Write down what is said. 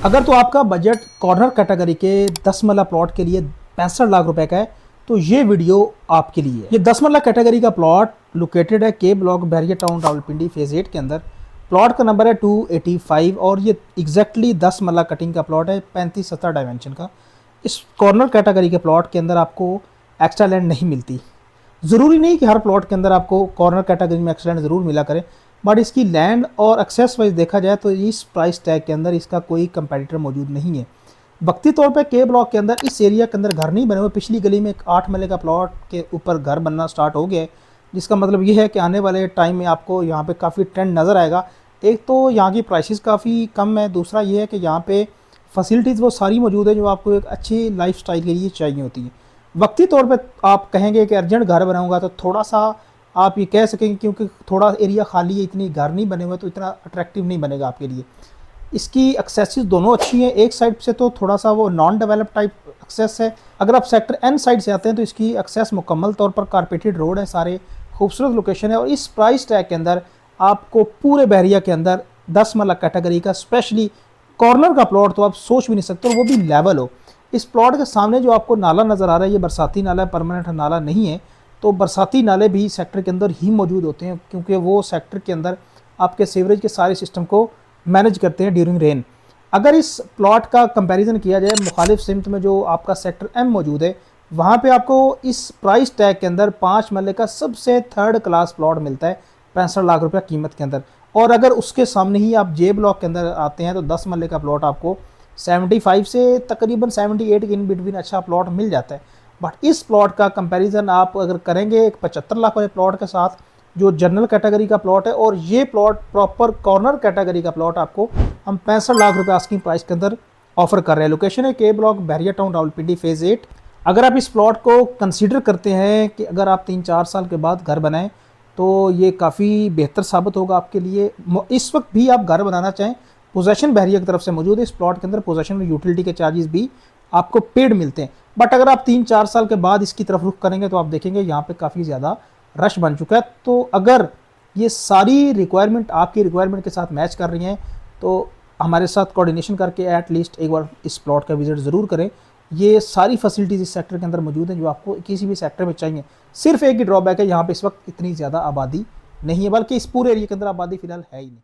अगर तो आपका बजट कॉर्नर कैटेगरी के 10 मरला प्लॉट के लिए 65 लाख रुपए का है तो ये वीडियो आपके लिए है। ये 10 मरला कैटेगरी का प्लॉट लोकेटेड है के block barrier town Rawalpindi phase 8 के अंदर। प्लॉट का नंबर है 285 और ये एग्जैक्टली 10 मरला कटिंग का प्लॉट है 35-70 डायमेंशन का। इस कॉर्नर कैटेगरी के प्लॉट के अंदर आपको एक्स्ट्रा लैंड नहीं मिलती। ज़रूरी नहीं कि हर प्लॉट के अंदर आपको कॉर्नर कैटेगरी में एक्स्ट्रा लैंड ज़रूर मिला करे, बट इसकी लैंड और एक्सेस वाइज देखा जाए तो इस प्राइस टैग के अंदर इसका कोई कंपैटिटर मौजूद नहीं है। वक्ती तौर पे के ब्लॉक के अंदर इस एरिया के अंदर घर नहीं बने हुए। पिछली गली में एक 8 मरले का प्लॉट के ऊपर घर बनना स्टार्ट हो गया है, जिसका मतलब ये है कि आने वाले टाइम में आपको यहाँ पे काफ़ी ट्रेंड नज़र आएगा। एक तो यहाँ की प्राइसेस काफ़ी कम है, दूसरा ये है कि यहाँ पे फैसिलिटीज़ वो सारी मौजूद है जो आपको एक अच्छी लाइफ स्टाइल के लिए चाहिए होती है। वक्ती तौर पे आप कहेंगे कि अर्जेंट घर बनाऊंगा तो थोड़ा सा आप ये कह सकेंगे क्योंकि थोड़ा एरिया खाली है, इतनी घर नहीं बने हुए तो इतना अट्रैक्टिव नहीं बनेगा आपके लिए। इसकी एक्सेसिस दोनों अच्छी हैं। एक साइड से तो थोड़ा सा वो नॉन डेवलप टाइप एक्सेस है। अगर आप सेक्टर एन साइड से आते हैं तो इसकी एक्सेस मुकम्मल तौर पर कारपेटेड रोड है, सारे खूबसूरत लोकेशन है। और इस प्राइस टैग के अंदर आपको पूरे बहरिया के अंदर 10 मरला कैटेगरी का स्पेशली कॉर्नर का प्लॉट तो आप सोच भी नहीं सकते, और वो भी लेवल हो। इस प्लॉट के सामने जो आपको नाला नज़र आ रहा है ये बरसाती नाला है, परमानेंट नाला नहीं है। तो बरसाती नाले भी सेक्टर के अंदर ही मौजूद होते हैं क्योंकि वो सेक्टर के अंदर आपके सीवरेज के सारे सिस्टम को मैनेज करते हैं ड्यूरिंग रेन। अगर इस प्लॉट का कंपैरिजन किया जाए मुखालिफ सिमत में जो आपका सेक्टर एम मौजूद है, वहाँ पे आपको इस प्राइस टैग के अंदर 5 मरले का सबसे थर्ड क्लास प्लॉट मिलता है 65 लाख रुपया कीमत के अंदर। और अगर उसके सामने ही आप जे ब्लॉक के अंदर आते हैं तो 10 मरले का प्लॉट आपको 75 से तकरीबन 78 के इन बिटवीन अच्छा प्लॉट मिल जाता है। बट इस प्लॉट का कंपैरिजन आप अगर करेंगे एक 75 लाख वाले प्लॉट के साथ जो जनरल कैटेगरी का प्लॉट है, और ये प्लॉट प्रॉपर कॉर्नर कैटेगरी का प्लॉट आपको हम 65 लाख रुपए आस्किंग प्राइस के अंदर ऑफर कर रहे हैं। लोकेशन है के block barrier town Rawalpindi phase 8। अगर आप इस प्लॉट को कंसीडर करते हैं कि अगर आप 3-4 साल के बाद घर बनाएं तो ये काफ़ी बेहतर साबित होगा आपके लिए। इस वक्त भी आप घर बनाना चाहें, पोजेशन बहरिया की तरफ से मौजूद है। इस प्लॉट के अंदर पोजेशन में यूटिलिटी के चार्जेस भी आपको पेड मिलते हैं। बट अगर आप 3-4 साल के बाद इसकी तरफ रुख करेंगे तो आप देखेंगे यहाँ पे काफ़ी ज़्यादा रश बन चुका है। तो अगर ये सारी रिक्वायरमेंट आपकी रिक्वायरमेंट के साथ मैच कर रही हैं तो हमारे साथ कोऑर्डिनेशन करके एट लीस्ट एक बार इस प्लॉट का विजिट ज़रूर करें। ये सारी फैसिलिटीज़ इस सेक्टर के अंदर मौजूद हैं जो आपको किसी भी सेक्टर में चाहिए। सिर्फ एक ही ड्रॉबैक है, यहाँ पे इस वक्त इतनी ज़्यादा आबादी नहीं है, बल्कि इस पूरे एरिया के अंदर आबादी फ़िलहाल है ही नहीं।